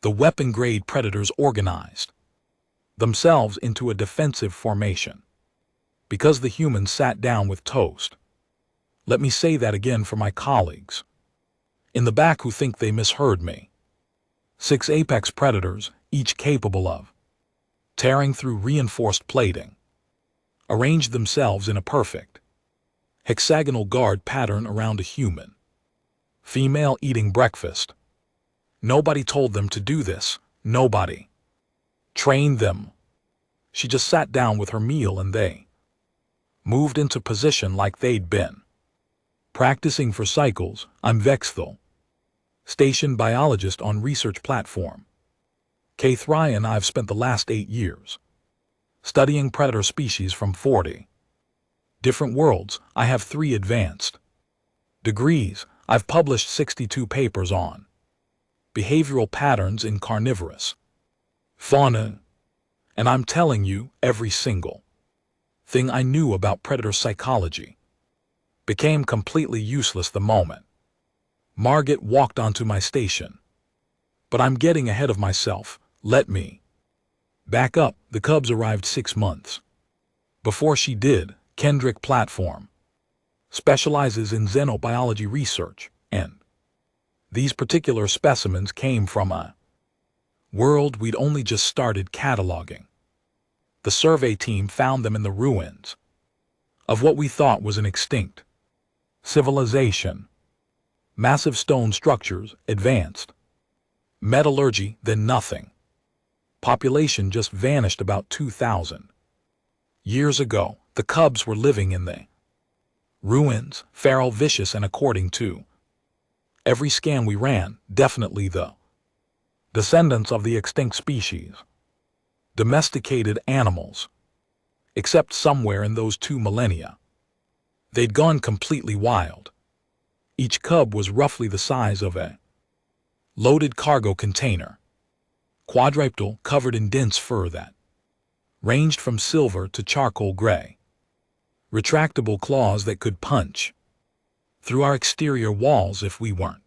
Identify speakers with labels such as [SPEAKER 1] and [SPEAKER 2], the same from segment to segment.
[SPEAKER 1] The weapon-grade predators organized themselves into a defensive formation because the humans sat down with toast. Let me say that again for my colleagues in the back who think they misheard me. 6 apex predators, each capable of tearing through reinforced plating, arranged themselves in a perfect hexagonal guard pattern around a human female eating breakfast. Nobody told them to do this. Nobody trained them. She just sat down with her meal and they moved into position like they'd been practicing for cycles. I'm Vexthal, station biologist on research platform K3, and I've spent the last 8 years studying predator species from 40 different worlds. I have 3 advanced degrees. I've published 62 papers on behavioral patterns in carnivorous fauna, and I'm telling you, every single thing I knew about predator psychology became completely useless the moment Margit walked onto my station. But I'm getting ahead of myself. Let me back up. The cubs arrived 6 months before she did. Kendrick Platform specializes in xenobiology research, and these particular specimens came from a world we'd only just started cataloging. The survey team found them in the ruins of what we thought was an extinct civilization. Massive stone structures, advanced metallurgy, then nothing. Population just vanished about 2,000 years ago. The cubs were living in the ruins, feral, vicious, and according to every scan we ran, definitely the descendants of the extinct species. Domesticated animals. Except somewhere in those 2 millennia, they'd gone completely wild. Each cub was roughly the size of a loaded cargo container. Quadrupedal, covered in dense fur that ranged from silver to charcoal gray. Retractable claws that could punch through our exterior walls if we weren't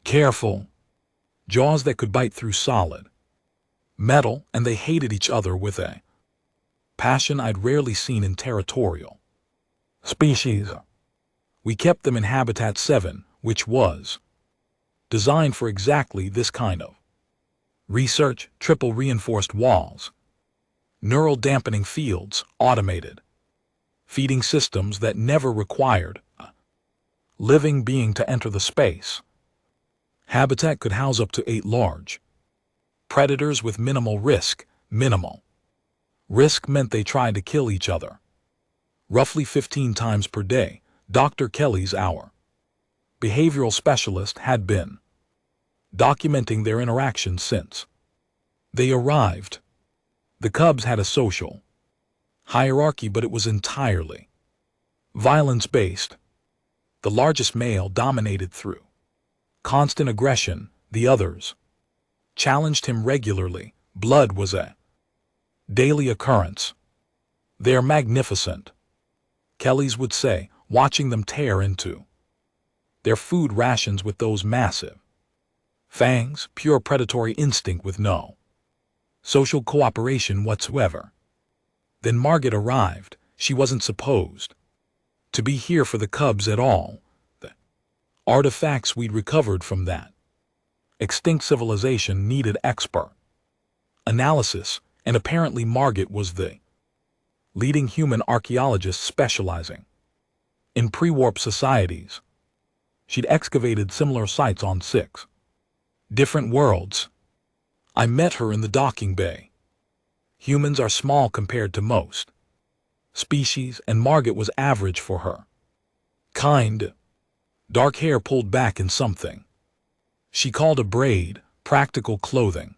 [SPEAKER 1] careful. Jaws that could bite through solid metal, and they hated each other with a passion I'd rarely seen in territorial species. We kept them in Habitat 7, which was designed for exactly this kind of research. Triple reinforced walls, neural dampening fields, automated feeding systems that never required a living being to enter the space. Habitat could house up to 8 large predators with minimal risk. Minimal risk meant they tried to kill each other roughly 15 times per day. Dr. Kelly's, our behavioral specialist, had been documenting their interactions since they arrived. The cubs had a social hierarchy, but it was entirely violence-based. The largest male dominated through constant aggression. The others challenged him regularly. Blood was a daily occurrence. They're magnificent, Kelly's would say, watching them tear into their food rations with those massive fangs. Pure predatory instinct with no social cooperation whatsoever. Then Margit arrived. She wasn't supposed to be here for the cubs at all. The artifacts we'd recovered from that extinct civilization needed expert analysis, and apparently Margit was the leading human archaeologist specializing in pre-warp societies. She'd excavated similar sites on 6 different worlds. I met her in the docking bay. Humans are small compared to most species, and Margit was average for her kind. Dark hair pulled back in something she called a braid, practical clothing,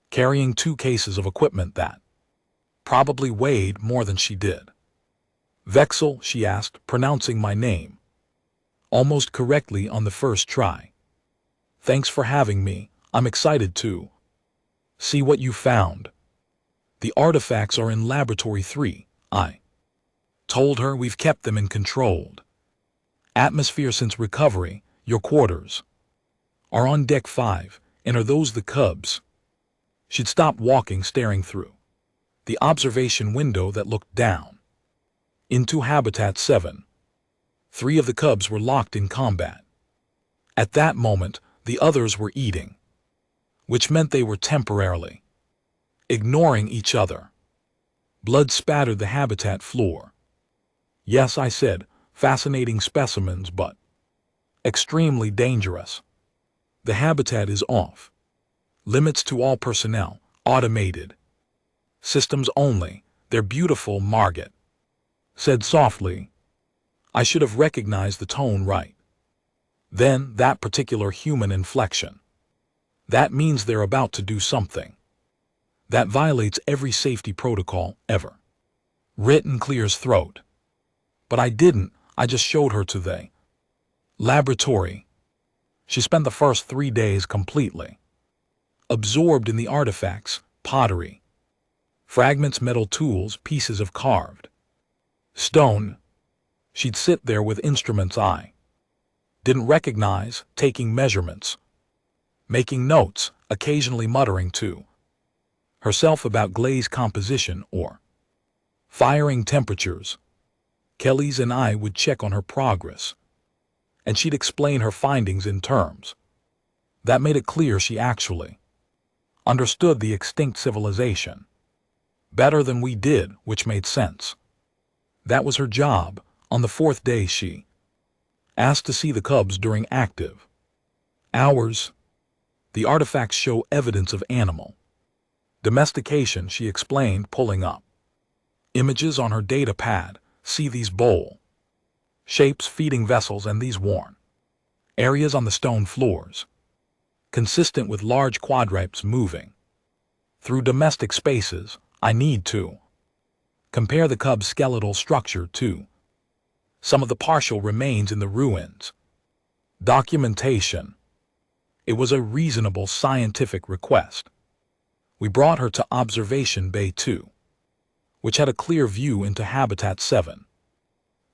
[SPEAKER 1] carrying 2 cases of equipment that probably weighed more than she did. Vexel, she asked, pronouncing my name almost correctly on the first try. Thanks for having me. I'm excited to see what you found. The artifacts are in Laboratory 3, I told her. We've kept them in controlled atmosphere since recovery. Your quarters are on Deck 5. And are those the cubs? She'd stopped walking, staring through the observation window that looked down into Habitat 7. 3 of the cubs were locked in combat. At that moment, the others were eating, which meant they were temporarily ignoring each other. Blood spattered the habitat floor. Yes, I said, fascinating specimens, but extremely dangerous. The habitat is off. Limits to all personnel, automated. Systems only. They're beautiful, Margaret said softly. I should have recognized the tone right then, that particular human inflection. That means they're about to do something that violates every safety protocol ever written. Clear's throat. But I didn't. I just showed her to the laboratory. She spent the first 3 days completely absorbed in the artifacts, pottery, fragments, metal tools, pieces of carved stone. She'd sit there with instruments I didn't recognize, taking measurements, making notes, occasionally muttering to herself about glaze composition or firing temperatures. Kelly's and I would check on her progress, and she'd explain her findings in terms that made it clear she actually understood the extinct civilization better than we did, which made sense. That was her job. On the 4th day, she asked to see the cubs during active hours. The artifacts show evidence of animal domestication, she explained, pulling up images on her data pad. See these bowl shapes, feeding vessels, and these worn areas on the stone floors, consistent with large quadrupeds moving through domestic spaces. I need to compare the cub's skeletal structure to some of the partial remains in the ruins. Documentation. It was a reasonable scientific request. We brought her to Observation Bay 2, which had a clear view into Habitat 7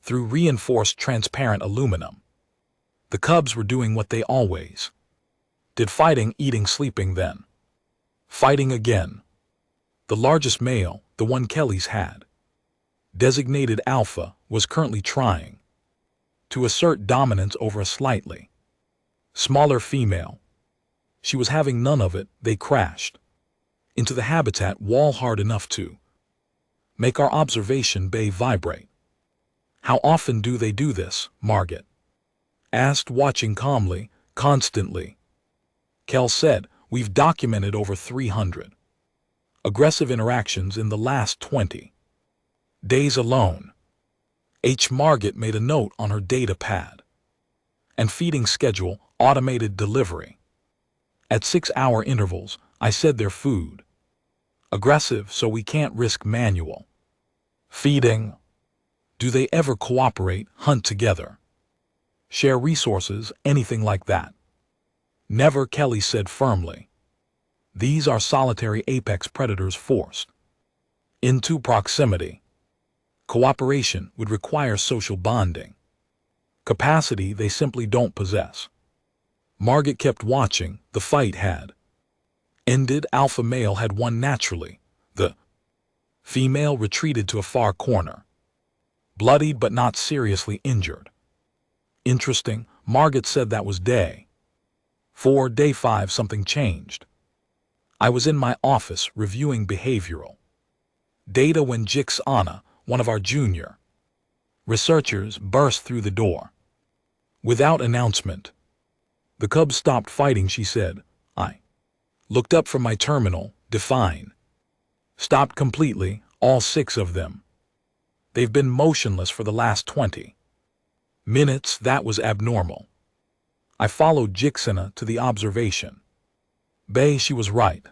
[SPEAKER 1] through reinforced transparent aluminum. The cubs were doing what they always did: fighting, eating, sleeping, then fighting again. The largest male, the one Kelly's had designated Alpha, was currently trying to assert dominance over a slightly smaller female. She was having none of it. They crashed into the habitat wall hard enough to make our observation bay vibrate. How often do they do this? Margaret asked, watching calmly. Constantly, Kel said. We've documented over 300 aggressive interactions in the last 20 days alone. Margaret made a note on her data pad. And feeding schedule, automated delivery at 6-hour intervals. I said their food aggressive, so we can't risk manual feeding. Do they ever cooperate, hunt together, share resources, anything like that? Never, Kelly said firmly. These are solitary apex predators forced into proximity. Cooperation would require social bonding capacity they simply don't possess. Margaret kept watching. The fight had ended. Alpha male had won naturally. The female retreated to a far corner, bloodied but not seriously injured. Interesting, Margaret said. That was day 4. Day 5, something changed. I was in my office reviewing behavioral data when Jix Anna, one of our junior researchers, burst through the door. Without announcement, the cubs stopped fighting, she said. I looked up from my terminal. Define. Stopped completely, all 6 of them. They've been motionless for the last 20 minutes. That was abnormal. I followed Jixana to the observation bay. She was right.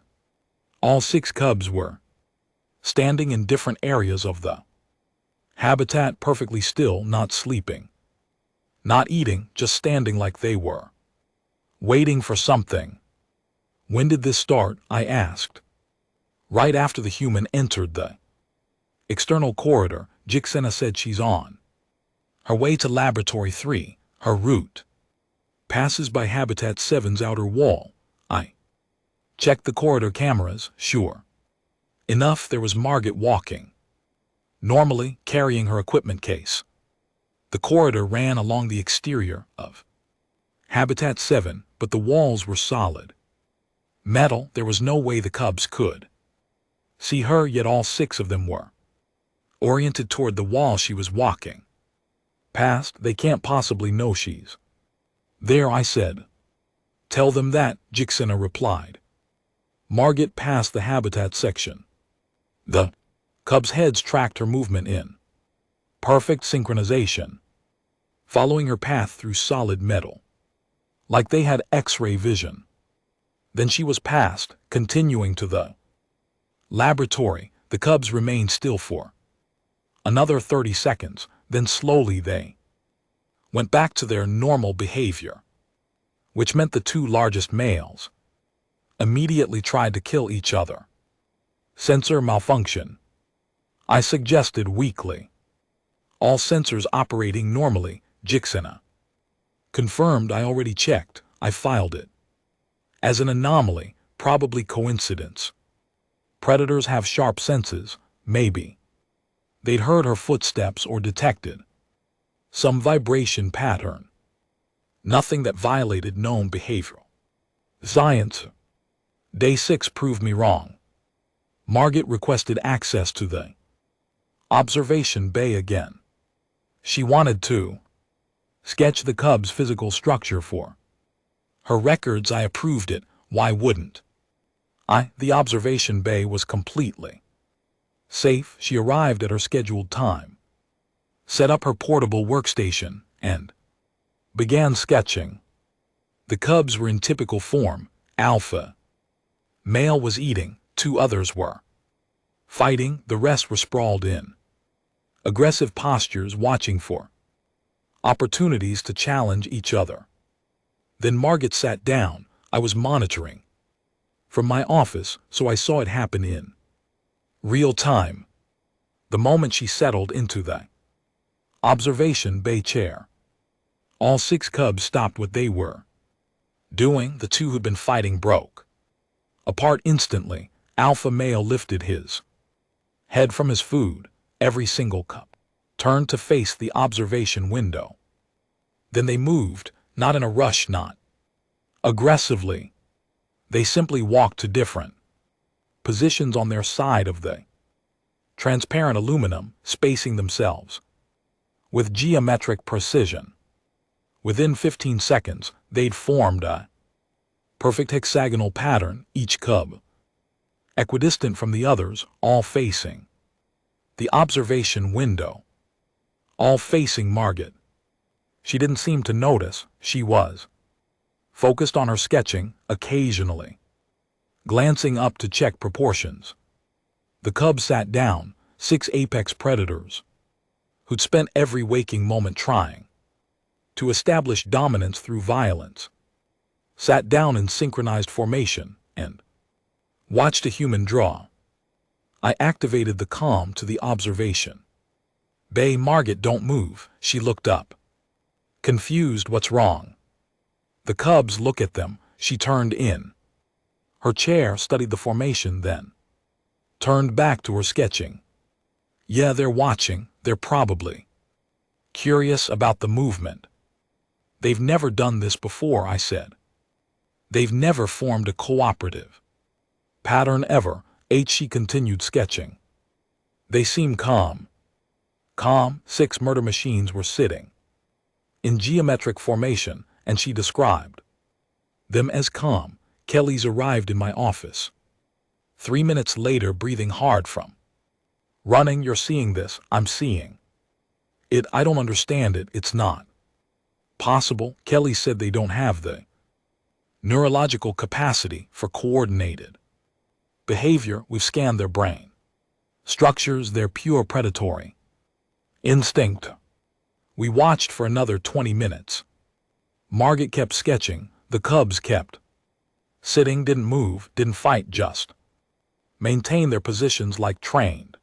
[SPEAKER 1] All 6 cubs were standing in different areas of the habitat, perfectly still, not sleeping, not eating, just standing like they were waiting for something. When did this start? I asked. Right after the human entered the external corridor. Jixena said she's on her way to Laboratory 3. Her route passes by Habitat 7's outer wall. I Checked the corridor cameras, sure enough there was Margit walking, normally carrying her equipment case. The corridor ran along the exterior of Habitat 7, but the walls were solid metal. There was no way the cubs could see her, yet all 6 of them were oriented toward the wall she was walking past. They can't possibly know she's there, I said. Tell them that, Jixina replied. Margit passed the habitat section. The cubs' heads tracked her movement in perfect synchronization, following her path through solid metal, like they had X-ray vision. Then she was past, continuing to the laboratory. The cubs remained still for another 30 seconds, then slowly they went back to their normal behavior, which meant the 2 largest males immediately tried to kill each other. Sensor malfunction, I suggested weakly. All sensors operating normally, Jixina confirmed. I already checked. I filed it as an anomaly, probably coincidence. Predators have sharp senses, maybe they'd heard her footsteps or detected some vibration pattern. Nothing that violated known behavioral science. Day 6 proved me wrong. Margit requested access to the observation bay again. She wanted to sketch the cubs' physical structure for her records. I approved it. Why wouldn't I? The observation bay was completely safe. She arrived at her scheduled time, set up her portable workstation, and began sketching. The cubs were in typical form. Alpha male was eating, 2 others were fighting, the rest were sprawled in aggressive postures, watching for opportunities to challenge each other. Then Margit sat down. I was monitoring from my office, so I saw it happen in real time. The moment she settled into the observation bay chair, all 6 cubs stopped what they were doing. The 2 who'd been fighting broke apart instantly. Alpha male lifted his head from his food. Every single cub turned to face the observation window. Then they moved, not in a rush, not aggressively. They simply walked to different positions on their side of the transparent aluminum, spacing themselves with geometric precision. Within 15 seconds, they'd formed a perfect hexagonal pattern, each cub equidistant from the others, all facing the observation window, all facing Margit. She didn't seem to notice. She was focused on her sketching, occasionally glancing up to check proportions. The cubs sat down, 6 apex predators who'd spent every waking moment trying to establish dominance through violence, sat down in synchronized formation and watched a human draw. I activated the comm to the observation bay. Margit, don't move. She looked up, confused. What's wrong? The cubs look at them. She turned in her chair, studied the formation, then turned back to her sketching. Yeah, they're watching. They're probably curious about the movement. They've never done this before, I said. They've never formed a cooperative pattern ever. She continued sketching. They seem calm. Calm. 6 murder machines were sitting in geometric formation, and she described them as calm. Kelly's arrived in my office 3 minutes later, breathing hard from running. You're seeing this. I'm seeing it. I don't understand it. It's not possible. Kelly said they don't have the neurological capacity for coordinated behavior. We've scanned their brain structures. They're pure predatory instinct. We watched for another 20 minutes. Margit kept sketching. The cubs kept sitting, didn't move, didn't fight, just maintain their positions like trained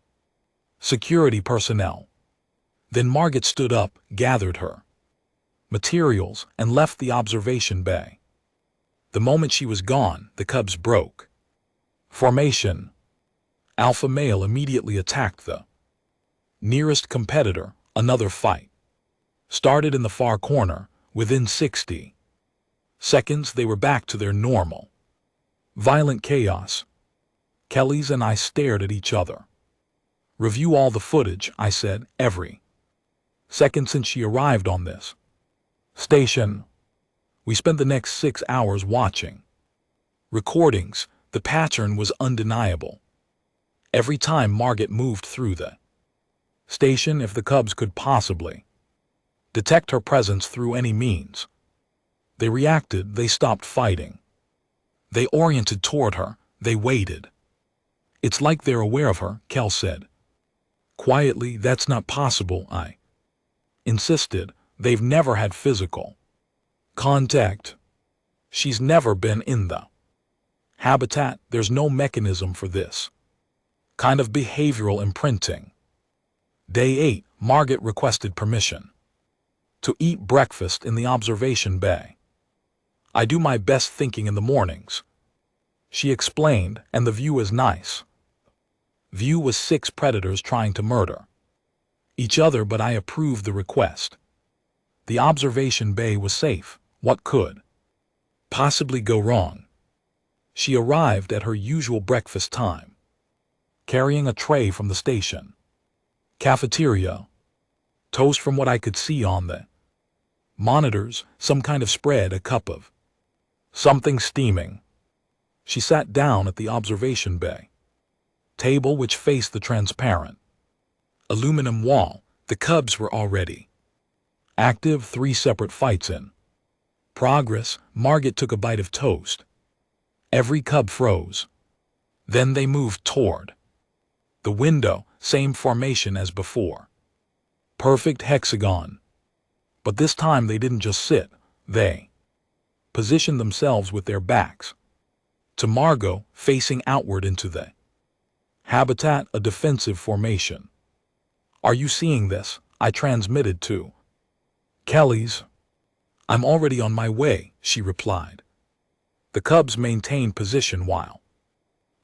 [SPEAKER 1] security personnel. Then Margit stood up, gathered her materials, and left the observation bay. The moment she was gone, the cubs broke. Formation. Alpha male immediately attacked the nearest competitor. Another fight started in the far corner. Within 60 seconds, they were back to their normal violent chaos. Kellys and I stared at each other. Review all the footage, I said, every second since she arrived on this station. We spent the next 6 hours watching recordings. The pattern was undeniable. Every time Margit moved through the station, if the cubs could possibly detect her presence through any means, they reacted. They stopped fighting. They oriented toward her. They waited. It's like they're aware of her, Kell said. Quietly, that's not possible, I insisted. They've never had physical contact. She's never been in the habitat. There's no mechanism for this kind of behavioral imprinting. Day 8, Margit requested permission to eat breakfast in the observation bay. I do my best thinking in the mornings, she explained, and the view is nice. View was 6 predators trying to murder each other, but I approved the request. The observation bay was safe. What could possibly go wrong? She arrived at her usual breakfast time, carrying a tray from the station cafeteria. Toast from what I could see on the monitors, some kind of spread, a cup of something steaming. She sat down at the observation bay table, which faced the transparent aluminum wall. The cubs were already active. 3 separate fights in progress. Margit took a bite of toast. Every cub froze. Then they moved toward the window, same formation as before. Perfect hexagon. But this time they didn't just sit. They positioned themselves with their backs to Margot, facing outward into the habitat, a defensive formation. Are you seeing this? I transmitted to Kellys. I'm already on my way, she replied. The cubs maintained position while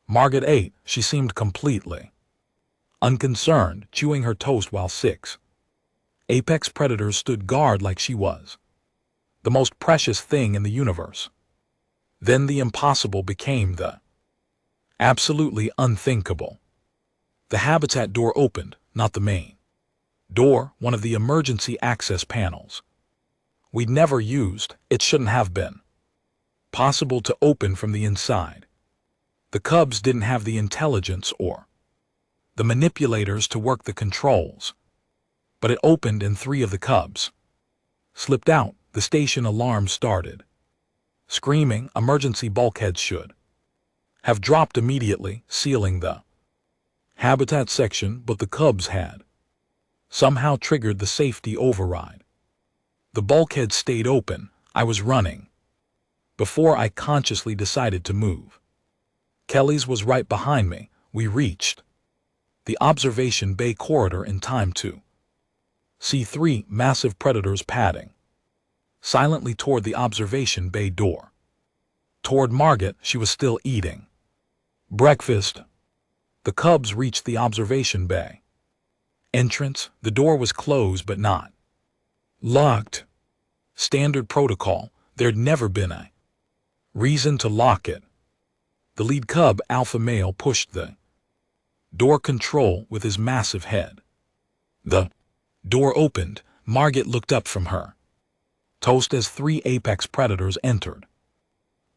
[SPEAKER 1] Margit ate. She seemed completely unconcerned, chewing her toast while 6 apex predators stood guard like she was the most precious thing in the universe. Then the impossible became the absolutely unthinkable. The habitat door opened, not the main door, one of the emergency access panels. We'd never used. It shouldn't have been possible to open from the inside. The cubs didn't have the intelligence or the manipulators to work the controls. But it opened and 3 of the cubs slipped out. The station alarm started screaming. Emergency bulkheads should have dropped immediately, sealing the habitat section, but the cubs had somehow triggered the safety override. The bulkhead stayed open. I was running before I consciously decided to move. Kellys was right behind me. We reached the observation bay corridor in time to see 3 massive predators padding silently toward the observation bay door. Toward Margit. She was still eating breakfast. The cubs reached the observation bay entrance. The door was closed but not locked. Standard protocol. There'd never been a reason to lock it. The lead cub, alpha male, pushed the door control with his massive head. The door opened. Margit looked up from her toast as 3 apex predators entered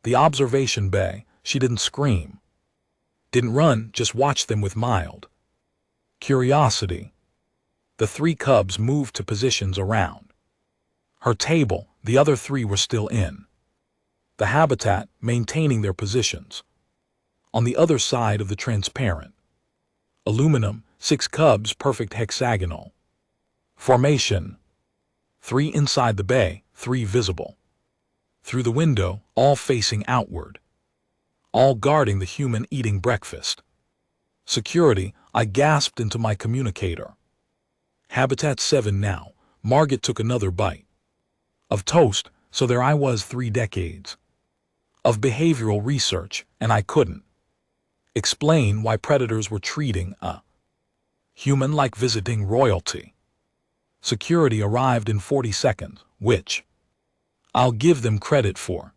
[SPEAKER 1] the observation bay. She didn't scream, didn't run, just watched them with mild curiosity. The 3 cubs moved to positions around her table. The other 3 were still in the habitat, maintaining their positions. On the other side of the transparent aluminum, 6 cubs, perfect hexagonal formation. 3 inside the bay, 3 visible through the window, all facing outward, all guarding the human eating breakfast. Security, I gasped into my communicator. Habitat 7 now. Margit took another bite of toast, so there I was 3 decades of behavioral research, and I couldn't explain why predators were treating a human like visiting royalty. Security arrived in 40 seconds, which I'll give them credit for.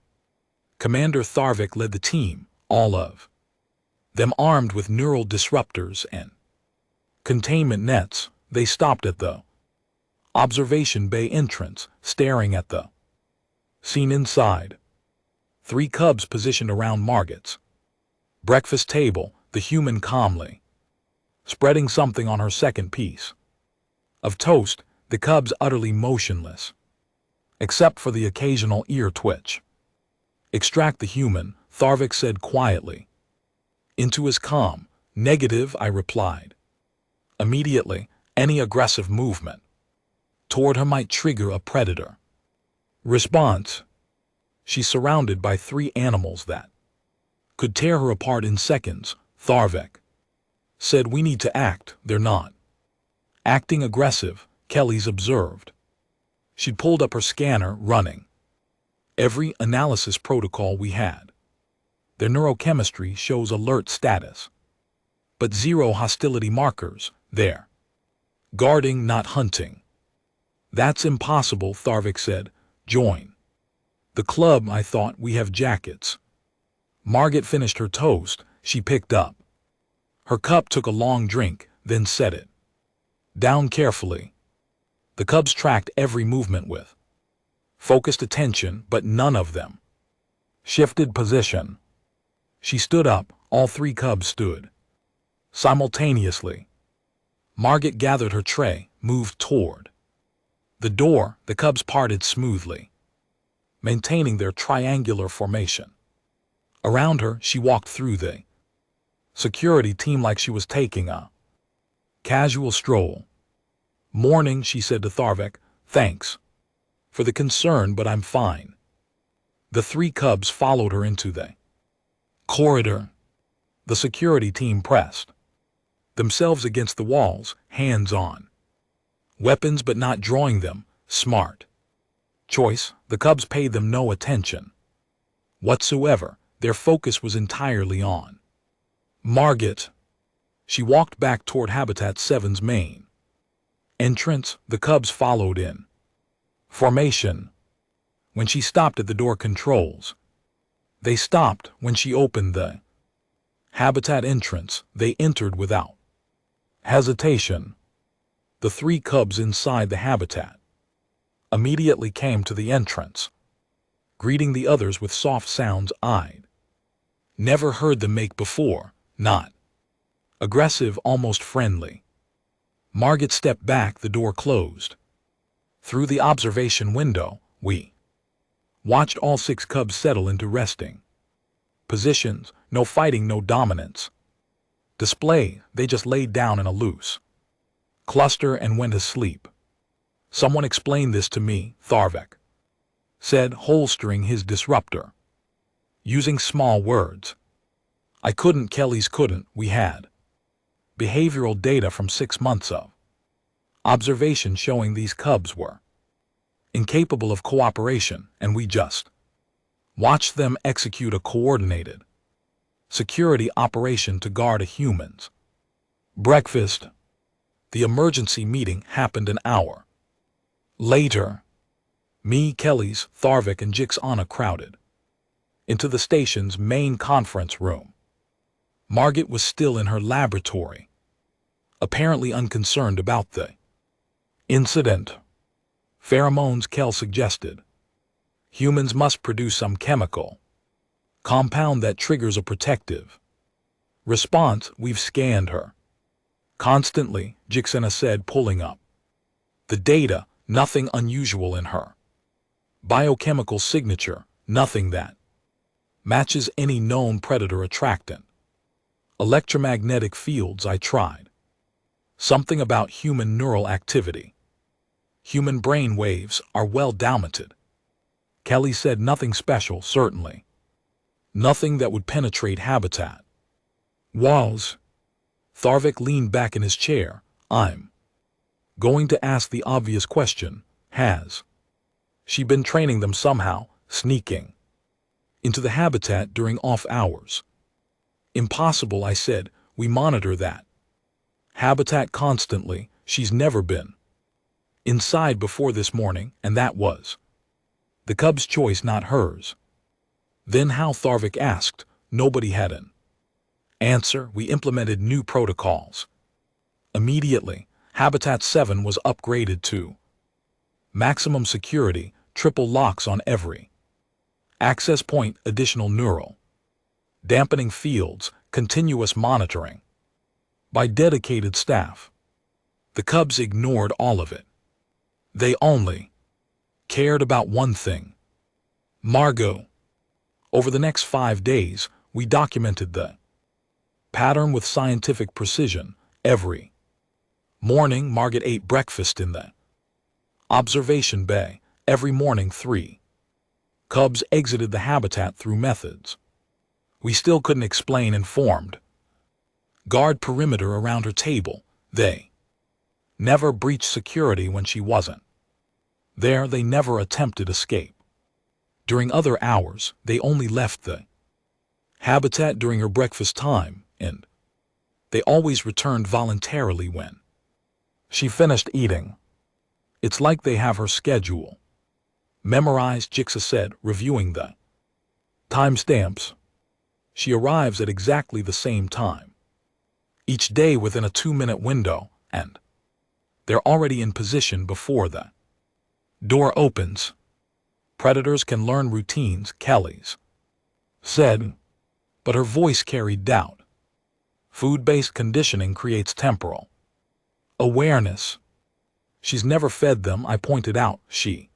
[SPEAKER 1] Commander Tharvik led the team, all of them armed with neural disruptors and containment nets. They stopped at the observation bay entrance, staring at the scene inside. 3 cubs positioned around Margit's breakfast table, the human calmly spreading something on her second piece of toast, the cubs utterly motionless, except for the occasional ear twitch. "Extract the human," Tharvik said quietly. Into his calm, "Negative," I replied. Immediately, any aggressive movement toward her might trigger a predator response. She's surrounded by 3 animals that could tear her apart in seconds, Tharvik said. "We need to act." "They're not acting aggressive," Kelly's observed. She'd pulled up her scanner, running every analysis protocol we had. "Their neurochemistry shows alert status, but 0 hostility markers. They're guarding, not hunting." "That's impossible," Tharvik said. "Join the club." "I thought we have jackets." Margit finished her toast. She picked up her cup, took a long drink, then set it down carefully. The cubs tracked every movement with focused attention, but none of them shifted position. She stood up. All 3 cubs stood simultaneously. Margit gathered her tray, moved toward the door. The cubs parted smoothly, maintaining their triangular formation. Around her, she walked through the security team like she was taking a casual stroll. "Morning," she said to Tharvik. "Thanks for the concern, but I'm fine." The 3 cubs followed her into the corridor. The security team pressed themselves against the walls, hands on weapons but not drawing them. Smart choice. The cubs paid them no attention whatsoever. Their focus was entirely on Margit. She walked back toward Habitat 7's main entrance. The cubs followed in formation. When she stopped at the door controls, they stopped. When she opened the Habitat entrance, they entered without hesitation. The 3 cubs inside the Habitat immediately came to the entrance, greeting the others with soft sounds I'd never heard them make before. Not aggressive, almost friendly. Margit stepped back. The door closed. Through the observation window, we watched all 6 cubs settle into resting positions. No fighting, no dominance display. They just laid down in a loose cluster and went to sleep. "Someone explain this to me," Tharvik said, holstering his disruptor, using small words. "I couldn't." Kelly's couldn't. "We had behavioral data from 6 months of observation showing these cubs were incapable of cooperation, and we just watched them execute a coordinated security operation to guard a human's breakfast." The emergency meeting happened an hour later. Me, Kelly's, Tharvik, and Jixana crowded into the station's main conference room. Margit was still in her laboratory, apparently unconcerned about the incident. "Pheromones," Kel suggested. "Humans must produce some chemical compound that triggers a protective response." "We've scanned her constantly," Jixana said, pulling up the data. "Nothing unusual in her biochemical signature, nothing that matches any known predator attractant. Electromagnetic fields, I tried. Something about human neural activity. Human brain waves are well documented." Kelly said. "Nothing special, certainly. Nothing that would penetrate Habitat walls." Tharvik leaned back in his chair. "I'm going to ask the obvious question. Has she been training them somehow, sneaking into the habitat during off hours. Impossible, I said. We monitor that. Habitat constantly. She's never been inside before this morning, and that was the cub's choice, not hers. Then how? Tharvik asked. Nobody had an answer. We implemented new protocols. Immediately, Habitat 7 was upgraded to maximum security, triple locks on every access point, additional neural dampening fields, continuous monitoring by dedicated staff. The cubs ignored all of it. They only cared about one thing: Margot. Over the next 5 days, we documented the pattern with scientific precision. Every morning, Margot ate breakfast in the observation bay. Every morning, 3 cubs exited the habitat through methods we still couldn't explain and formed guard perimeter around her table. They never breached security when she wasn't there. They never attempted escape. During other hours, they only left the habitat during her breakfast time, and they always returned voluntarily when she finished eating. It's like they have her schedule memorized, Jigsaw said, reviewing the timestamps. She arrives at exactly the same time each day within a 2-minute window, and they're already in position before the door opens. Predators can learn routines, Kelly's said, but her voice carried doubt. Food-based conditioning creates temporal awareness. She's never fed them, I pointed out. She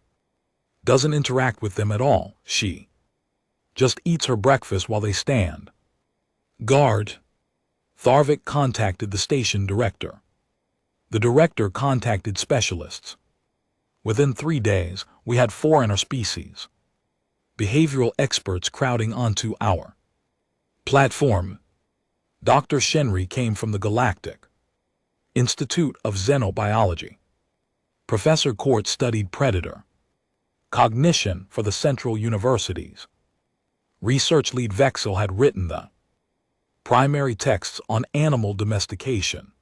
[SPEAKER 1] doesn't interact with them at all. She just eats her breakfast while they stand guard. Tharvik contacted the station director. The director contacted specialists. Within 3 days, we had 4 interspecies behavioral experts crowding onto our platform. Dr. Shenry came from the Galactic Institute of Xenobiology. Professor Court studied predator cognition for the Central Universities. Research lead Vexel had written the primary texts on animal domestication,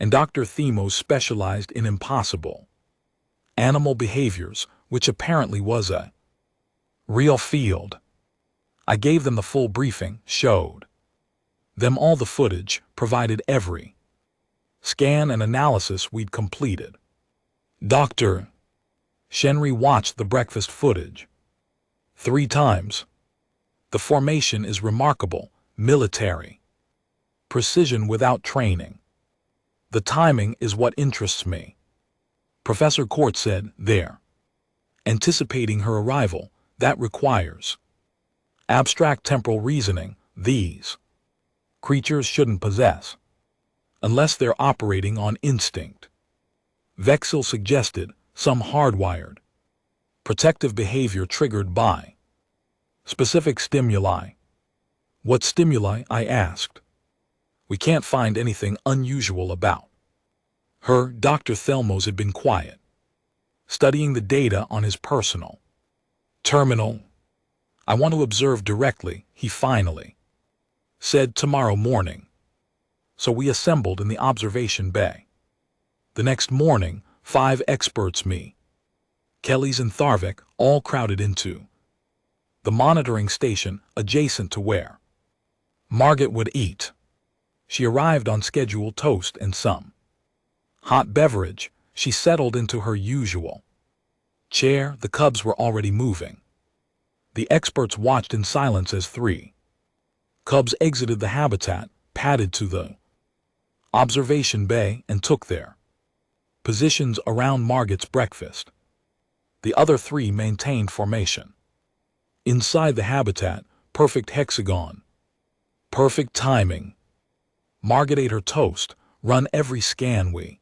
[SPEAKER 1] and Dr. Themos specialized in impossible animal behaviors, which apparently was a real field. I gave them the full briefing, showed them all the footage, provided every scan and analysis we'd completed. Dr. Shenry watched the breakfast footage 3 times. The formation is remarkable, military precision without training. The timing is what interests me. Professor Court said, they're anticipating her arrival. That requires abstract temporal reasoning these creatures shouldn't possess unless they're operating on instinct. Vexel suggested some hardwired protective behavior triggered by specific stimuli. What stimuli? I asked. We can't find anything unusual about her. Dr. Thelmos had been quiet, studying the data on his personal terminal. I want to observe directly, he finally said. Tomorrow morning. So we assembled in the observation bay. The next morning, 5 experts, me, Kelly's and Tharvik, all crowded into the monitoring station adjacent to where Margot would eat. She arrived on schedule, toast and some hot beverage. She settled into her usual chair. The cubs were already moving. The experts watched in silence as 3 cubs exited the habitat, padded to the observation bay, and took their positions around Margot's breakfast. The other 3 maintained formation. Inside the habitat, perfect hexagon. Perfect timing. Margot ate her toast. Run every scan we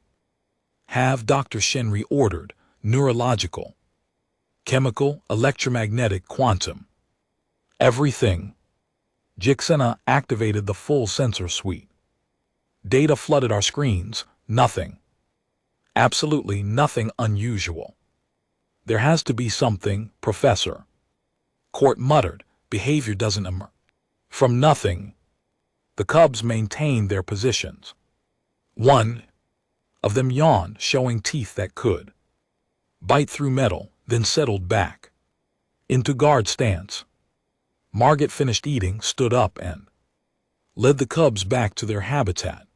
[SPEAKER 1] have, Dr. Shenry ordered. Neurological, chemical, electromagnetic, quantum. Everything. Jigsaw activated the full sensor suite. Data flooded our screens. Nothing. Absolutely nothing unusual. There has to be something, Professor Court muttered. Behavior doesn't emerge from nothing. The cubs maintained their positions. One of them yawned, showing teeth that could bite through metal, then settled back into guard stance. Margit finished eating, stood up, and led the cubs back to their habitat.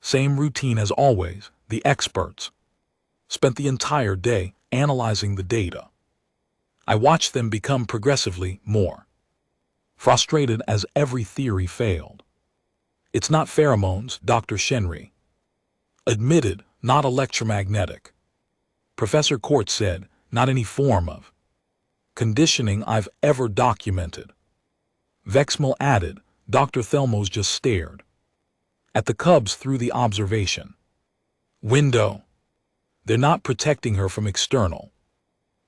[SPEAKER 1] Same routine as always. The experts spent the entire day analyzing the data. I watched them become progressively more frustrated as every theory failed. It's not pheromones, Dr. Shenry admitted, not electromagnetic. Professor Court said, not any form of conditioning I've ever documented. Vexmal added, Dr. Thelmos just stared at the cubs through the observation window. They're not protecting her from external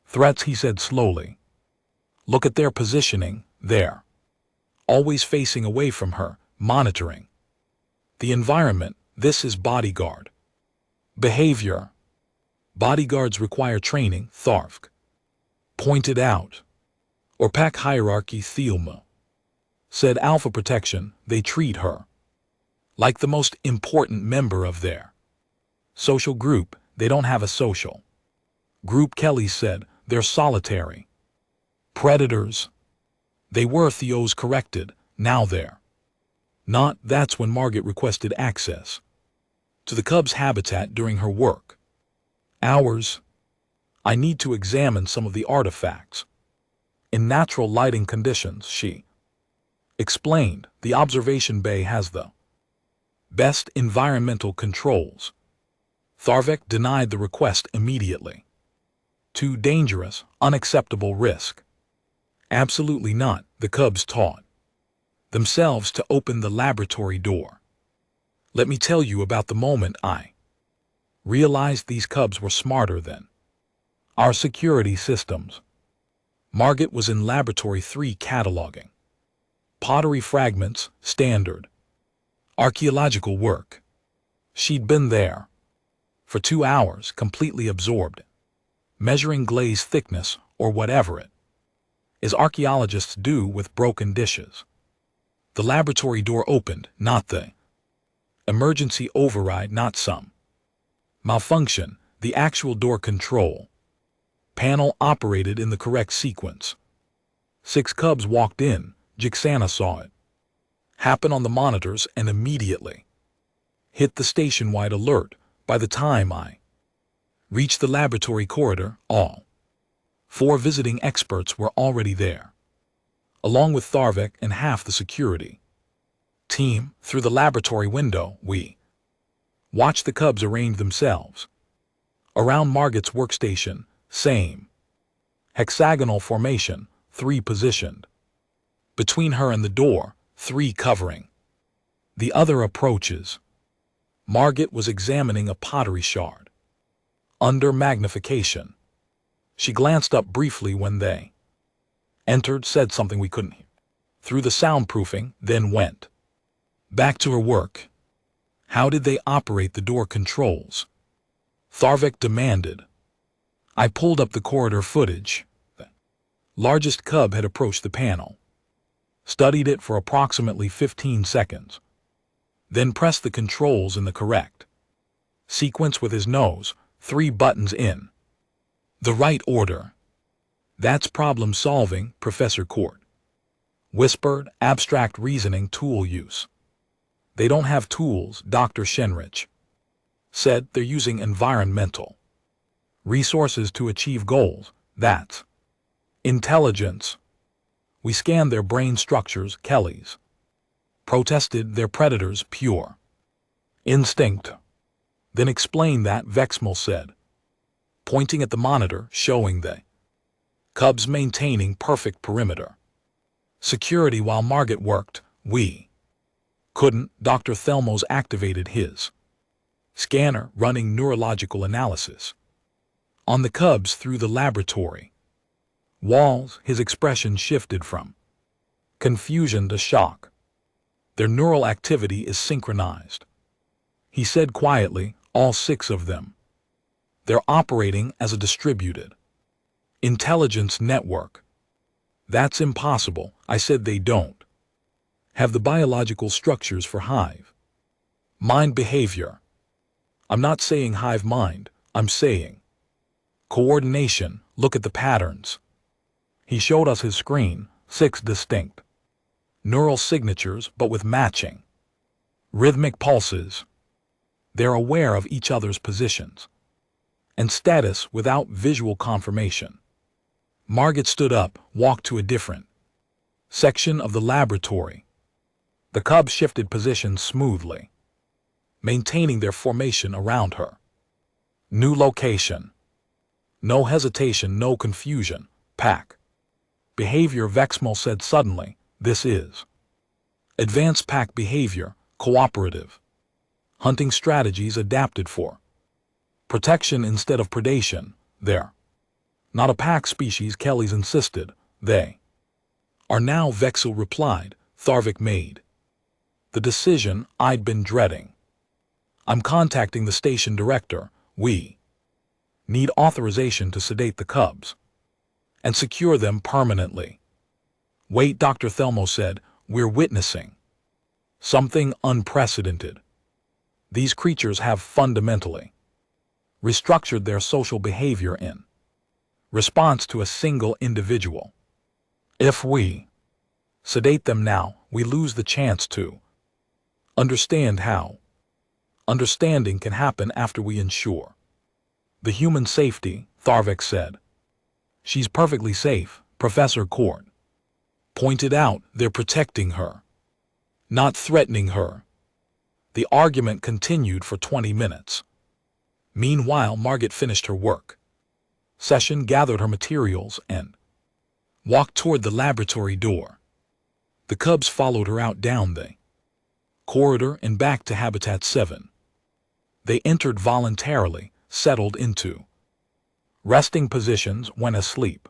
[SPEAKER 1] threats, he said slowly. Look at their positioning. They're always facing away from her, monitoring the environment. This is bodyguard behavior. Bodyguards require training, Tharvk pointed out. Or pack hierarchy, Thelma said. Alpha protection. They treat her like the most important member of their social group. They don't have a social group, Kelly said. They're solitary predators. They were, Theos corrected. Now they're not. That's when Margit requested access to the cub's habitat during her work hours. I need to examine some of the artifacts in natural lighting conditions, she explained. The observation bay has the best environmental controls. Tharvek denied the request immediately. Too dangerous, unacceptable risk. Absolutely not. The cubs taught themselves to open the laboratory door. Let me tell you about the moment I realized these cubs were smarter than our security systems. Margit was in Laboratory 3 cataloging pottery fragments, standard archaeological work. She'd been there for 2 hours, completely absorbed, measuring glaze thickness or whatever it is archaeologists do with broken dishes. The laboratory door opened, not the emergency override, not some malfunction. The actual door control panel operated in the correct sequence. 6 cubs walked in. Jixana saw it happen on the monitors and immediately hit the station-wide alert. By the time I reached the laboratory corridor, all 4 visiting experts were already there, along with Tharvek and half the security team. Through the laboratory window, we watched the cubs arrange themselves around Margit's workstation. Same hexagonal formation, 3 positioned between her and the door, 3 covering the other approaches. Margit was examining a pottery shard under magnification. She glanced up briefly when they entered, said something we couldn't hear through the soundproofing, then went back to her work. How did they operate the door controls? Tharvek demanded. I pulled up the corridor footage. The largest cub had approached the panel, studied it for approximately 15 seconds, then pressed the controls in the correct sequence with his nose, 3 buttons in the right order. That's problem solving, Professor Court whispered. Abstract reasoning tool use. They don't have tools, Dr. Shenrich said. They're using environmental resources to achieve goals. That's intelligence. We scanned their brain structures, Kelly's protested. Their predators, pure instinct. Then explain that, Vexmal said, pointing at the monitor showing the cubs maintaining perfect perimeter security while Margit worked. We couldn't. Dr. Thelmos activated his scanner, running neurological analysis on the cubs through the laboratory walls. His expression shifted from confusion to shock. Their neural activity is synchronized, he said quietly. All 6 of them. They're operating as a distributed intelligence network. That's impossible. I said they don't have the biological structures for hive mind behavior. I'm not saying hive mind, I'm saying coordination. Look at the patterns. He showed us his screen, 6 distinct neural signatures, but with matching rhythmic pulses. They're aware of each other's positions and status without visual confirmation. Margaret stood up, walked to a different section of the laboratory. The cubs shifted positions smoothly, maintaining their formation around her. New location. No hesitation, no confusion. Pack behavior, Vexmo said suddenly. This is advanced pack behavior, cooperative hunting strategies adapted for protection instead of predation. They're not a pack species, Kellys insisted. They are now, Vexel replied. Tharvik made the decision I'd been dreading. I'm contacting the station director. We need authorization to sedate the cubs and secure them permanently. Wait, Dr. Thelmo said, we're witnessing something unprecedented. These creatures have fundamentally restructured their social behavior in response to a single individual. If we sedate them now, we lose the chance to understand how understanding can happen after we ensure the human safety, Tharvik said. She's perfectly safe, Professor Court pointed out. They're protecting her, not threatening her. The argument continued for 20 minutes. Meanwhile, Margaret finished her work session, gathered her materials, and walked toward the laboratory door. The cubs followed her out down the corridor and back to Habitat 7. They entered voluntarily, settled into resting positions when asleep.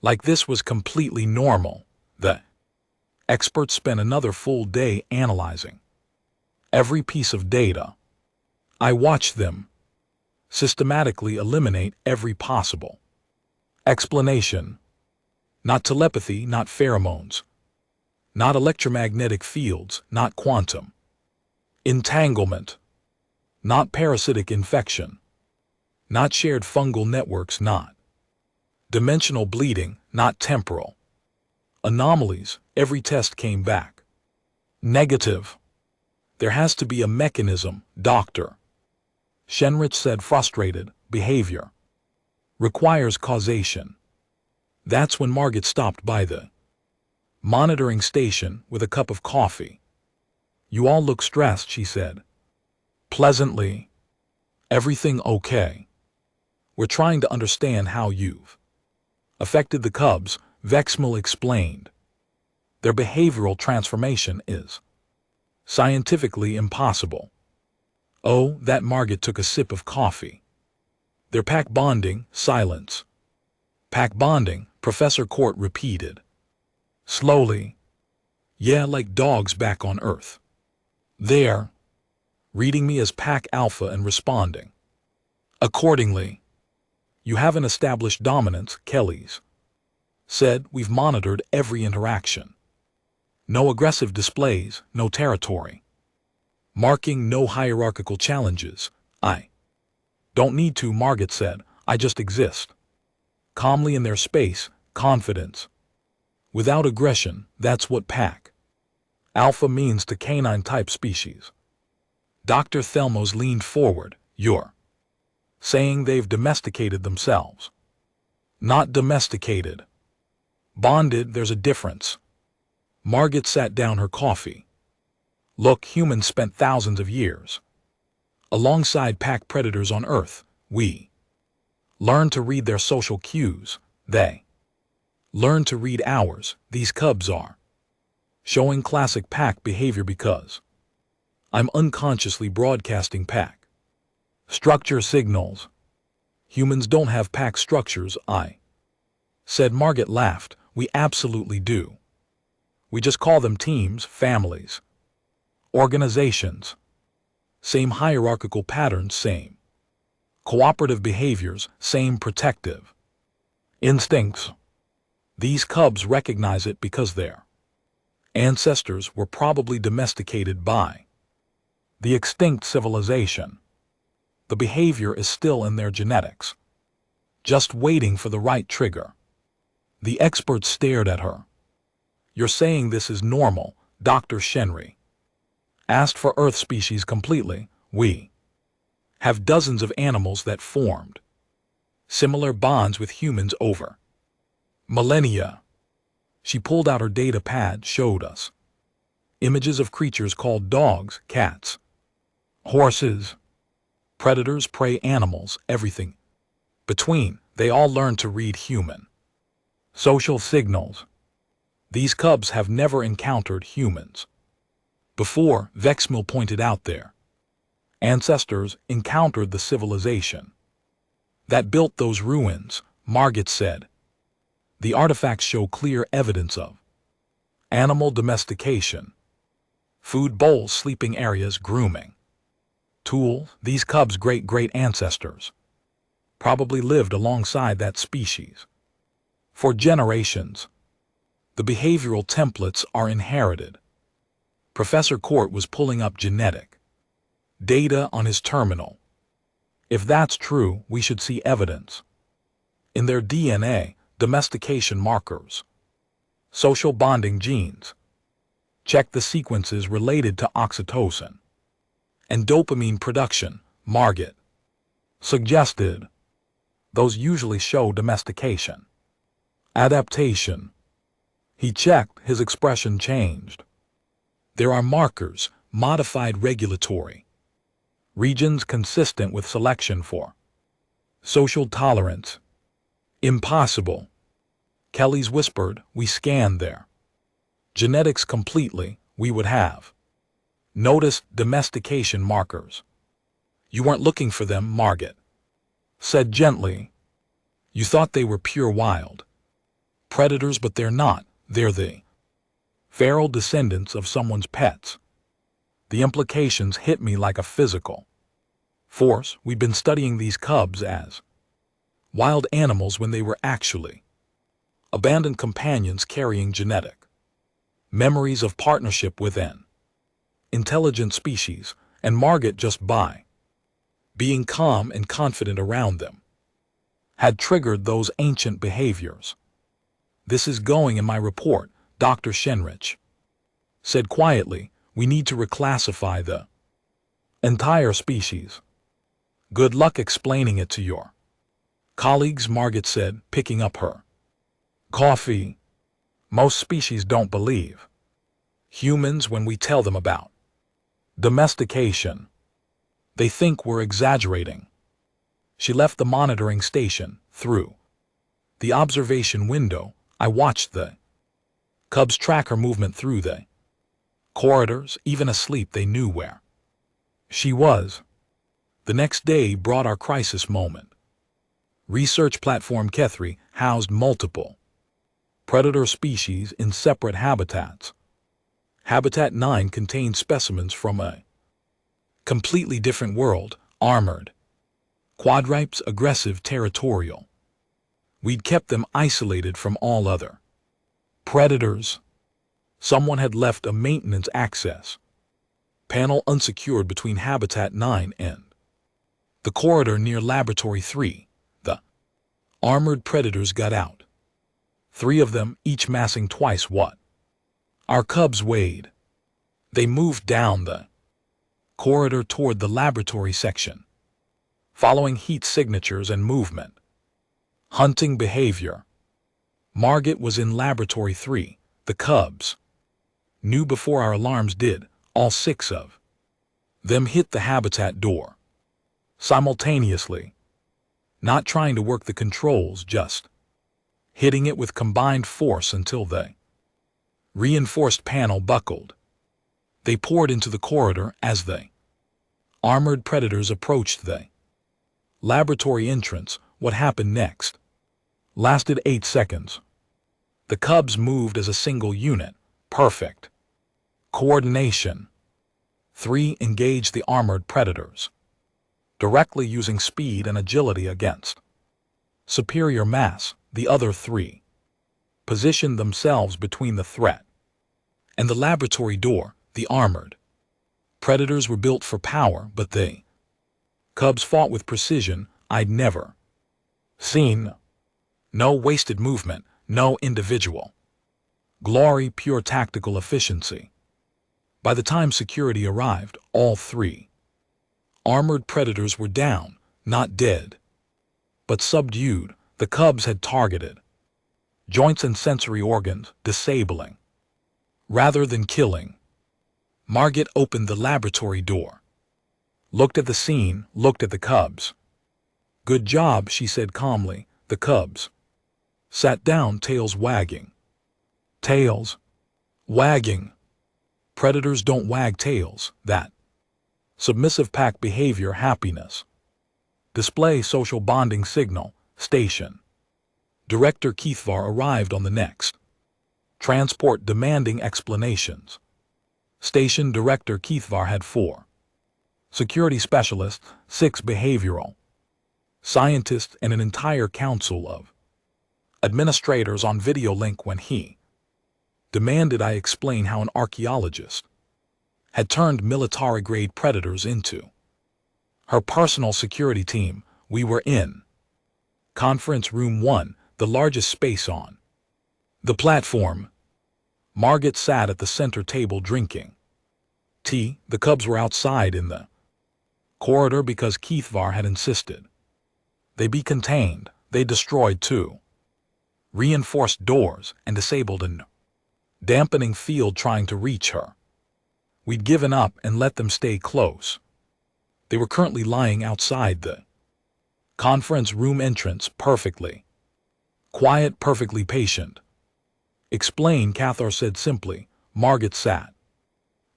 [SPEAKER 1] Like this was completely normal. The experts spent another full day analyzing every piece of data. I watched them systematically eliminate every possible explanation. Not telepathy, not pheromones, not electromagnetic fields, not quantum entanglement, not parasitic infection, not shared fungal networks, not dimensional bleeding, not temporal anomalies. Every test came back negative. There has to be a mechanism, Dr. Shenrich said, frustrated. Behavior requires causation. That's when Margaret stopped by the monitoring station with a cup of coffee. You all look stressed, she said pleasantly. Everything okay? We're trying to understand how you've affected the cubs, Vexmil explained. Their behavioral transformation is scientifically impossible. Oh, that Margaret took a sip of coffee. They're pack bonding, silence. Pack bonding, Professor Court repeated slowly. Yeah, like dogs back on Earth. They're reading me as Pack Alpha and responding accordingly. You haven't established dominance, Kellys said. We've monitored every interaction. No aggressive displays, no territory marking, no hierarchical challenges. I don't need to, Margaret said. I just exist calmly in their space, confidence without aggression. That's what Pack Alpha means to canine-type species. Dr. Thelmos leaned forward. You're saying they've domesticated themselves? Not domesticated. Bonded. There's a difference. Margaret sat down her coffee. Look, humans spent thousands of years alongside pack predators on Earth. We learned to read their social cues. They learned to read ours. These cubs are showing classic pack behavior because I'm unconsciously broadcasting pack structure signals. Humans don't have pack structures, I said. Margaret laughed. We absolutely do. We just call them teams, families, organizations. Same hierarchical patterns, same cooperative behaviors, same protective instincts. These cubs recognize it because their ancestors were probably domesticated by the extinct civilization. The behavior is still in their genetics, just waiting for the right trigger. The expert stared at her. You're saying this is normal, Dr. Shenry? Asked for Earth species completely, we have dozens of animals that formed similar bonds with humans over millennia. She pulled out her data pad, showed us images of creatures called dogs, cats, horses, predators, prey animals, everything between. They all learned to read human social signals. These cubs have never encountered humans before, Vexmill pointed out. Their ancestors encountered the civilization that built those ruins, Margit said. The artifacts show clear evidence of animal domestication. Food bowls, sleeping areas, grooming tools. These cubs' great-great ancestors probably lived alongside that species for generations. The behavioral templates are inherited. Professor Court was pulling up genetic data on his terminal. If that's true, we should see evidence in their DNA, domestication markers, social bonding genes. Check the sequences related to oxytocin and dopamine production, Margit suggested. Those usually show domestication. Adaptation. He checked, his expression changed. There are markers, modified regulatory regions consistent with selection for social tolerance. Impossible. Kelly's whispered. We scanned their genetics completely. We would have noticed domestication markers. You weren't looking for them, Margit said gently. You thought they were pure wild predators, but they're not. They're the feral descendants of someone's pets. The implications hit me like a physical force. We've been studying these cubs as wild animals when they were actually abandoned companions carrying genetic memories of partnership with an intelligent species, and Margit, just by being calm and confident around them, had triggered those ancient behaviors. This is going in my report, Dr. Shenrich said quietly. We need to reclassify the entire species. Good luck explaining it to your colleagues, Margit said, picking up her coffee. Most species don't believe humans when we tell them about domestication. They think we're exaggerating. She left the monitoring station. Through the observation window, I watched the cubs track her movement through the corridors. Even asleep, they knew where she was. The next day brought our crisis moment. Research platform Kethri housed multiple predator species in separate habitats. Habitat 9 contained specimens from a completely different world, armored quadrupeds, aggressive, territorial. We'd kept them isolated from all other predators. Someone had left a maintenance access panel unsecured between Habitat 9 and the corridor near Laboratory 3. The armored predators got out. 3 of them, each massing twice what our cubs weighed. They moved down the corridor toward the laboratory section, following heat signatures and movement. Hunting behavior. Margit was in Laboratory 3. The cubs knew before our alarms did. All 6 of them hit the habitat door simultaneously, not trying to work the controls, just hitting it with combined force until the reinforced panel buckled. They poured into the corridor as the armored predators approached the laboratory entrance. What happened next lasted 8 seconds. The cubs moved as a single unit. Perfect coordination. 3 engaged the armored predators directly, using speed and agility against superior mass. The other 3 positioned themselves between the threat and the laboratory door, the armored predators were built for power, but they cubs fought with precision I'd never seen. No wasted movement, no individual glory, pure tactical efficiency. By the time security arrived, all three armored predators were down, not dead, but subdued. The cubs had targeted joints and sensory organs, disabling rather than killing. Margit opened the laboratory door, looked at the scene, looked at the cubs. "Good job," she said calmly. The cubs sat down, tails wagging. Tails wagging. Predators don't wag tails. That submissive pack behavior, happiness. Display social bonding signal. Station Director Keithvar arrived on the next transport, demanding explanations. Station Director Keithvar had 4 security specialists, 6 behavioral scientists, and an entire council of administrators on video link when he demanded I explain how an archaeologist had turned military-grade predators into her personal security team. We were in Conference Room 1, the largest space on the platform. Margit sat at the center table drinking tea. The cubs were outside in the corridor because Keithvar had insisted they be contained. They destroyed 2 reinforced doors and disabled a dampening field trying to reach her. We'd given up and let them stay close. They were currently lying outside the conference room entrance, perfectly quiet, perfectly patient. Explain, Cathar said simply. Margit sat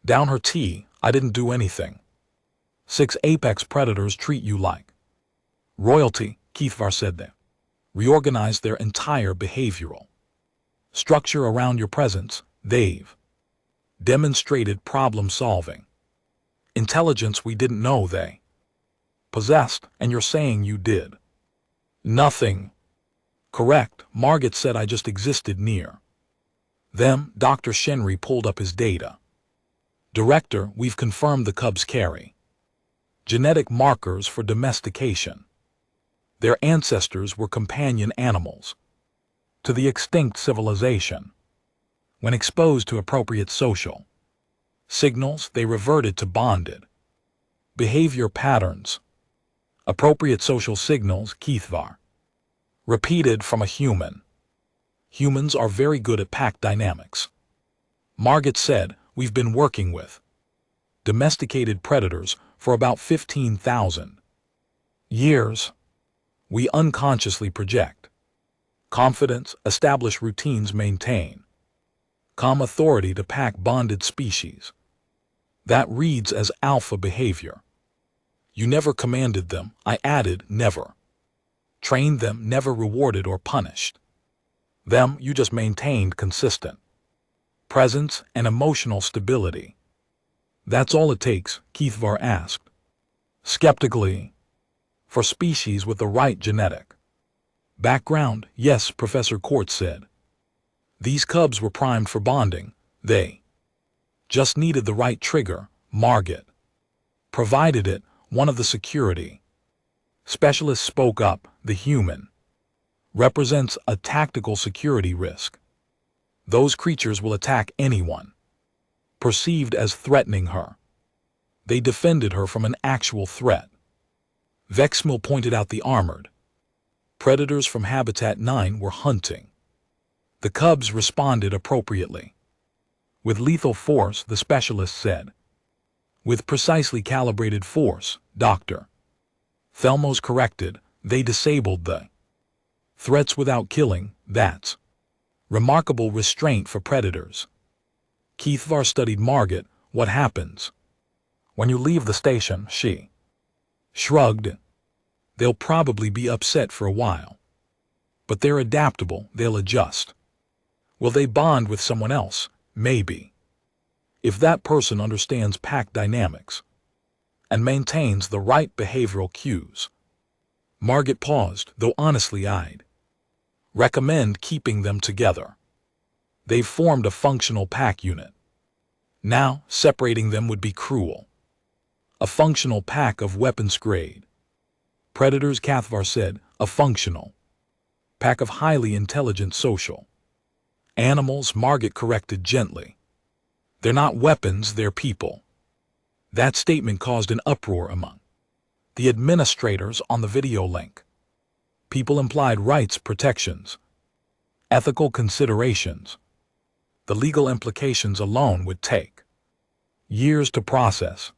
[SPEAKER 1] down her tea. I didn't do anything. 6 apex predators treat you like royalty, Keithvar said. They reorganized their entire behavioral structure around your presence. They've demonstrated problem-solving intelligence we didn't know they possessed, and you're saying you did nothing. Correct, Margit said. I just existed near them. Dr. Shenry pulled up his data. Director, we've confirmed the cubs carry genetic markers for domestication. Their ancestors were companion animals to the extinct civilization. When exposed to appropriate social signals, they reverted to bonded behavior patterns. Appropriate social signals, Keithvar repeated from a human. Humans are very good at pack dynamics. Margit said, we've been working with domesticated predators for about 15,000 years. We unconsciously project confidence, establish routines, maintain calm authority to pack bonded species. That reads as alpha behavior. You never commanded them, I added, never trained them, never rewarded or punished them. You just maintained consistent presence and emotional stability. That's all it takes, Keithvar asked skeptically. For species with the right genetic background, yes, Professor Court said. These cubs were primed for bonding. They just needed the right trigger. Margit provided it. One of the security specialists spoke up. The human represents a tactical security risk. Those creatures will attack anyone perceived as threatening her. They defended her from an actual threat. Vexmil pointed out the armored predators from Habitat 9 were hunting. The cubs responded appropriately. With lethal force, the specialist said. With precisely calibrated force, Dr. Thelmos corrected. They disabled the threats without killing. That's remarkable restraint for predators. Keithvar studied Margit. What happens when you leave the station? She shrugged. They'll probably be upset for a while. But they're adaptable, they'll adjust. Will they bond with someone else? Maybe. If that person understands pack dynamics and maintains the right behavioral cues. Margit paused, though honestly I'd recommend keeping them together. They've formed a functional pack unit. Now, separating them would be cruel. A functional pack of weapons grade. Predators, Cathvar said, a functional pack of highly intelligent social animals, Margit corrected gently. They're not weapons, they're people. That statement caused an uproar among the administrators on the video link. People implied rights, protections, ethical considerations. The legal implications alone would take years to process.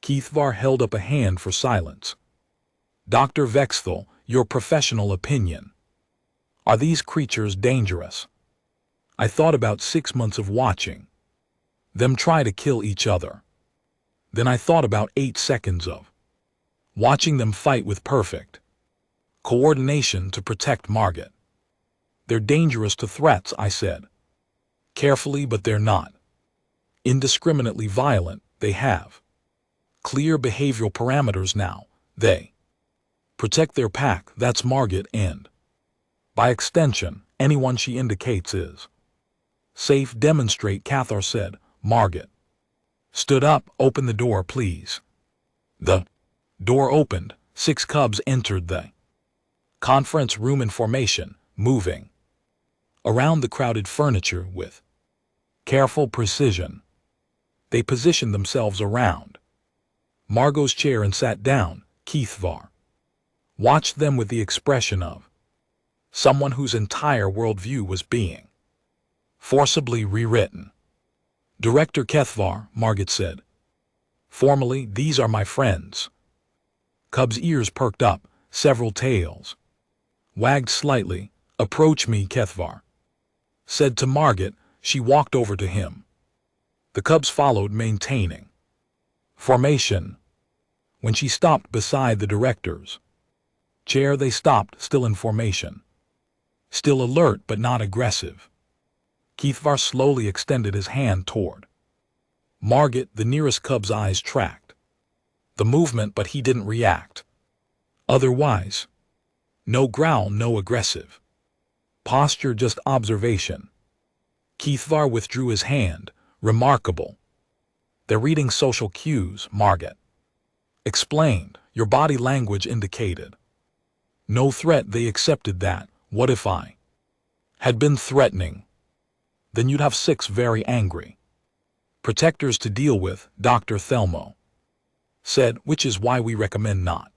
[SPEAKER 1] Cathvar held up a hand for silence. Dr. Vexthal, your professional opinion. Are these creatures dangerous? I thought about 6 months of watching them try to kill each other. Then I thought about 8 seconds of watching them fight with perfect coordination to protect Margit. They're dangerous to threats, I said. Carefully, but they're not indiscriminately violent. They have clear behavioral parameters now. They protect their pack, that's Margit, and by extension, anyone she indicates is safe. Demonstrate, Cathvar said. Margit stood up. Open the door, please. The door opened. 6 cubs entered the conference room in formation, moving around the crowded furniture with careful precision. They positioned themselves around Margot's chair and sat down. Cathvar watched them with the expression of someone whose entire worldview was being forcibly rewritten. Director Cathvar, Margit said. Formally, these are my friends. Cub's ears perked up, several tails wagged slightly. Approach me, Cathvar said to Margit. She walked over to him. The cubs followed, maintaining formation. When she stopped beside the director's chair, they stopped, still in formation. Still alert but not aggressive. Cathvar slowly extended his hand toward Margit. The nearest cub's eyes tracked the movement, but he didn't react. Otherwise, no growl, no aggressive posture, just observation. Cathvar withdrew his hand. Remarkable. They're reading social cues, Margit explained. Your body language indicated no threat. They accepted that. What if I had been threatening? Then you'd have 6 very angry protectors to deal with, Dr. Thelmo said, which is why we recommend not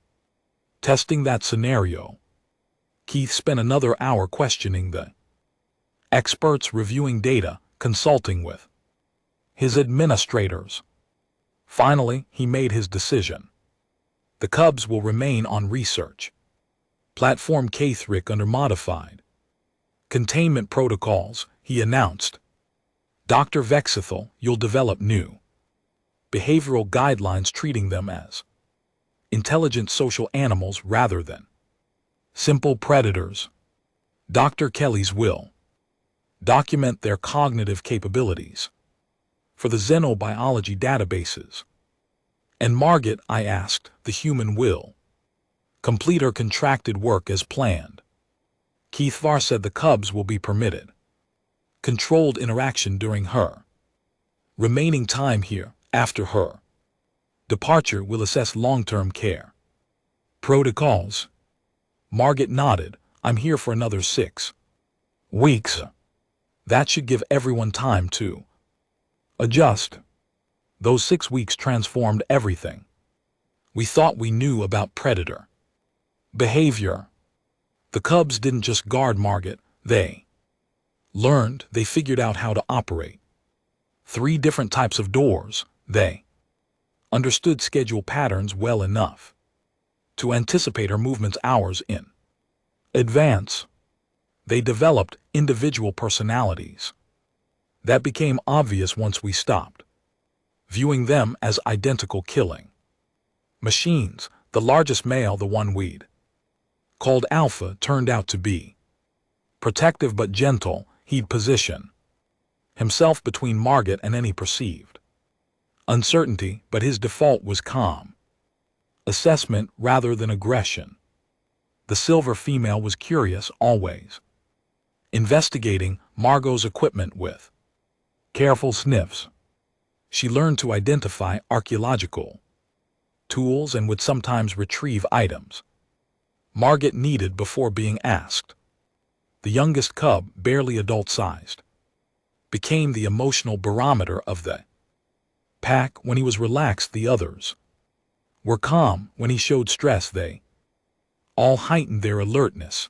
[SPEAKER 1] testing that scenario. Keith spent another hour questioning the experts, reviewing data, consulting with his administrators. Finally, he made his decision. The cubs will remain on research platform Cathric under modified containment protocols, he announced. Dr. Vexthal, you'll develop new behavioral guidelines treating them as intelligent social animals rather than simple predators. Dr. Kelly's will document their cognitive capabilities for the xenobiology databases. And Margit, I asked, the human will complete her contracted work as planned. Cathvar said the cubs will be permitted controlled interaction during her remaining time here. After her departure, we'll assess long-term care protocols. Margit nodded. I'm here for another 6 weeks. That should give everyone time to adjust. Those 6 weeks transformed everything we thought we knew about predator behavior. The cubs didn't just guard Margit, they learned, they figured out how to operate 3 different types of doors. They understood schedule patterns well enough to anticipate her movements hours in advance. They developed individual personalities. That became obvious once we stopped viewing them as identical killing machines. The largest male, the one we'd called Alpha, turned out to be protective but gentle. He'd position himself between Margit and any perceived uncertainty, but his default was calm assessment rather than aggression. The silver female was curious, always investigating. Margot's equipment with careful sniffs. She learned to identify archaeological tools and would sometimes retrieve items Margot needed before being asked. The youngest cub, barely adult-sized, became the emotional barometer of the pack. When he was relaxed, the others were calm. When he showed stress, they all heightened their alertness.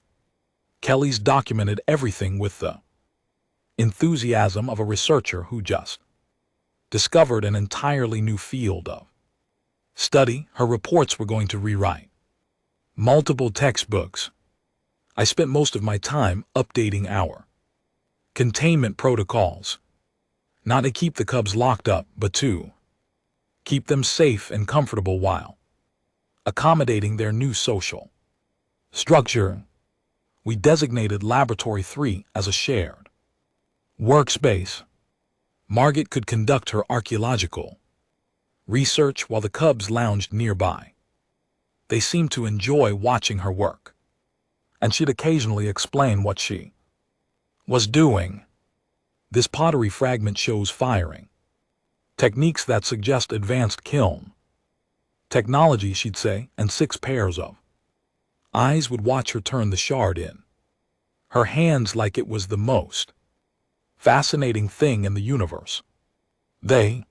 [SPEAKER 1] Kelly's documented everything with the enthusiasm of a researcher who just discovered an entirely new field of study. Her reports were going to rewrite multiple textbooks. I spent most of my time updating our containment protocols, not to keep the cubs locked up, but to keep them safe and comfortable while accommodating their new social structure. We designated Laboratory 3 as a shared workspace. Margot could conduct her archaeological research while the cubs lounged nearby. They seemed to enjoy watching her work, and she'd occasionally explain what she was doing. This pottery fragment shows firing techniques that suggest advanced kiln technology, she'd say, and 6 pairs of eyes would watch her turn the shard in her hands like it was the most fascinating thing in the universe. They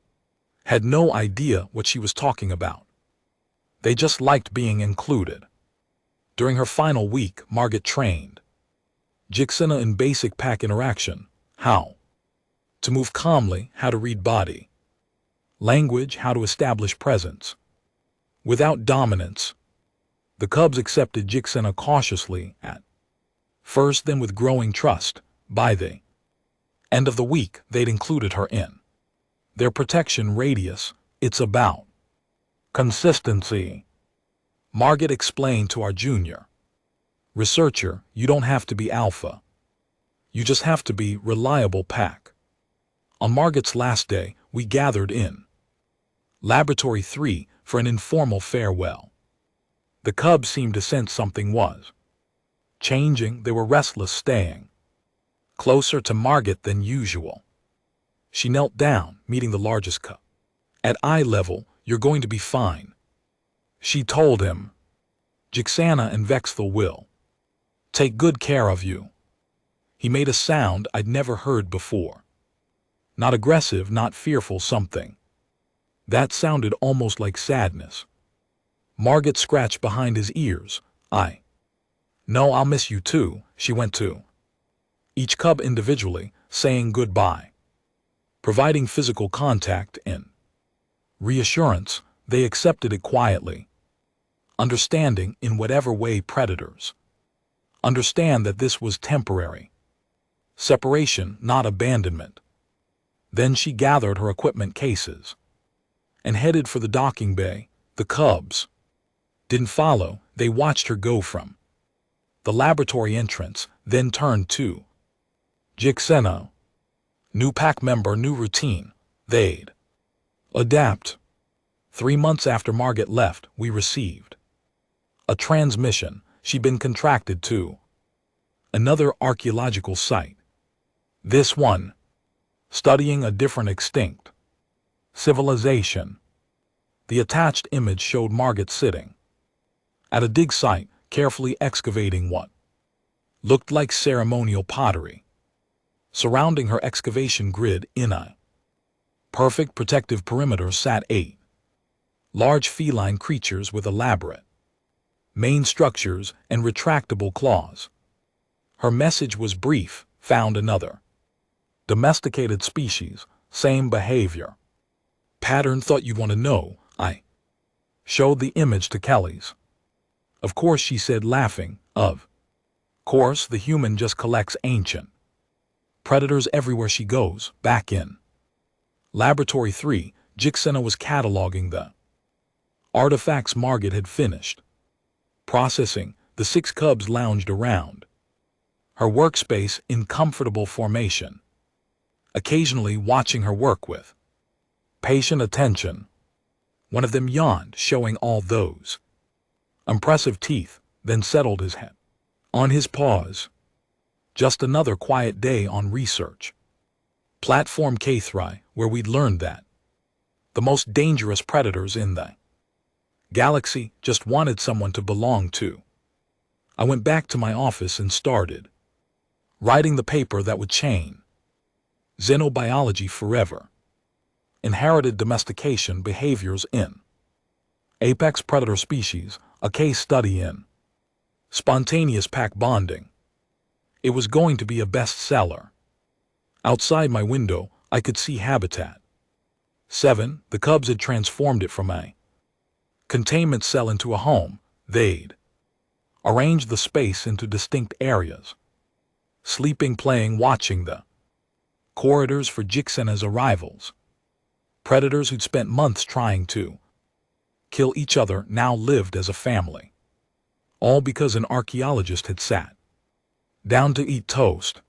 [SPEAKER 1] had no idea what she was talking about. They just liked being included. During her final week, Margot trained Jixena in basic pack interaction, how to move calmly, how to read body language, how to establish presence without dominance. The cubs accepted Jixena cautiously at first, then with growing trust. By the end of the week, they'd included her in their protection radius. It's about consistency, Margot explained to our junior researcher. You don't have to be alpha. You just have to be reliable pack. On Margot's last day, we gathered in Laboratory 3 for an informal farewell. The cubs seemed to sense something was changing. They were restless, staying closer to Margot than usual. She knelt down, meeting the largest cub. At eye level, you're going to be fine, she told him. Jixena and Vexthal will take good care of you. He made a sound I'd never heard before. Not aggressive, not fearful, something that sounded almost like sadness. Margot scratched behind his ears. I know I'll miss you too. She went to each cub individually, saying goodbye, providing physical contact and reassurance. They accepted it quietly, understanding in whatever way predators understand that this was temporary separation, not abandonment. Then she gathered her equipment cases and headed for the docking bay. The cubs didn't follow. They watched her go from the laboratory entrance, then turned to Jixena. New pack member, new routine. They'd adapt. 3 months after Margot left, we received a transmission. She'd been contracted to another archaeological site. This one, studying a different extinct civilization. The attached image showed Margot sitting at a dig site, carefully excavating what looked like ceremonial pottery. Surrounding her excavation grid in a perfect protective perimeter sat 8 large feline creatures with elaborate main structures and retractable claws. Her message was brief: found another domesticated species, same behavior pattern. Thought you'd want to know. I showed the image to Kelly's. Of course, she said, laughing. Of course, the human just collects ancient predators everywhere she goes. Back in Laboratory 3, Jixena was cataloging the artifacts Margot had finished processing. The 6 cubs lounged around her workspace in comfortable formation, occasionally watching her work with patient attention. One of them yawned, showing all those impressive teeth, then settled his head on his paws. Just another quiet day on research. Platform K3, where we'd learned that the most dangerous predators in the galaxy just wanted someone to belong to. I went back to my office and started writing the paper that would change xenobiology forever. Inherited domestication behaviors in apex predator species, a case study in spontaneous pack bonding. It was going to be a bestseller. Outside my window, I could see habitat. 7. The Cubs had transformed it from a containment cell into a home. They'd arranged the space into distinct areas. Sleeping, playing, watching the corridors for Jixena's arrivals. Predators who'd spent months trying to kill each other now lived as a family. All because an archaeologist had sat down to eat toast.